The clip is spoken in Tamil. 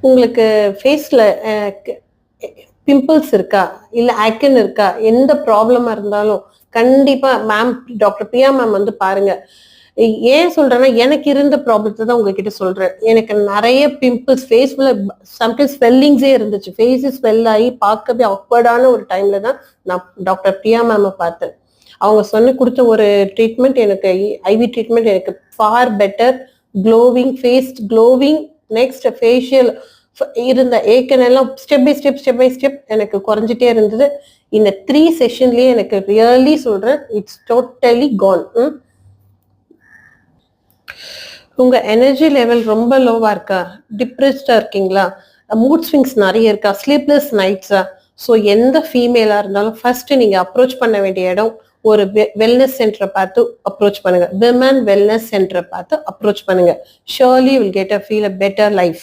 உங்களுக்கு ஃபேஸ்ல பிம்பிள்ஸ் இருக்கா, இல்ல ஆக்கன் இருக்கா, எந்த ப்ராப்ளமா இருந்தாலும் கண்டிப்பா மேம், டாக்டர் பிரியா மேம் வந்து பாருங்க. ஏன் சொல்றேன்னா, எனக்கு இருந்த ப்ராப்ளத்தை தான் உங்ககிட்ட சொல்றேன். எனக்கு நிறைய பிம்பிள்ஸ் ஃபேஸ்ல சம்டைம்ஸ் ஸ்வெல்லிங்ஸே இருந்துச்சு. ஃபேஸ் ஸ்வெல் ஆகி பார்க்கவே ஆக்வர்டான ஒரு டைம்ல தான் நான் டாக்டர் பிரியா மேமை பார்த்தேன். அவங்க சொன்ன கொடுத்த ஒரு ட்ரீட்மெண்ட் எனக்கு, ஐவி ட்ரீட்மெண்ட் எனக்கு for better, glowing face, glowing, next facial இருந்த ஏக்கன் எல்லாம் ஸ்டெப் பை ஸ்டெப் எனக்கு குறைஞ்சிட்டே இருந்தது. இந்த 3 செஷன்லயே எனக்கு ரியலி சொல்றேன், இட்ஸ் டோட்டலி கான். உங்க எனர்ஜி லெவல் ரொம்ப லோவா இருக்கா, டிப்ரெஸ்டா இருக்கீங்களா, மூட் ஸ்விங்ஸ் நிறைய இருக்கா, ஸ்லீப்லெஸ் நைட்ஸா? ஸோ எந்த ஃபீமேலா இருந்தாலும் ஃபர்ஸ்ட் நீங்க அப்ரோச் பண்ண வேண்டிய இடம் ஒரு வெல்னஸ் சென்டரை பார்த்து அப்ரோச் பண்ணுங்க. விமன் வெல்னஸ் சென்டரை பார்த்து அப்ரோச் பண்ணுங்க. Surely will get a feel a better life.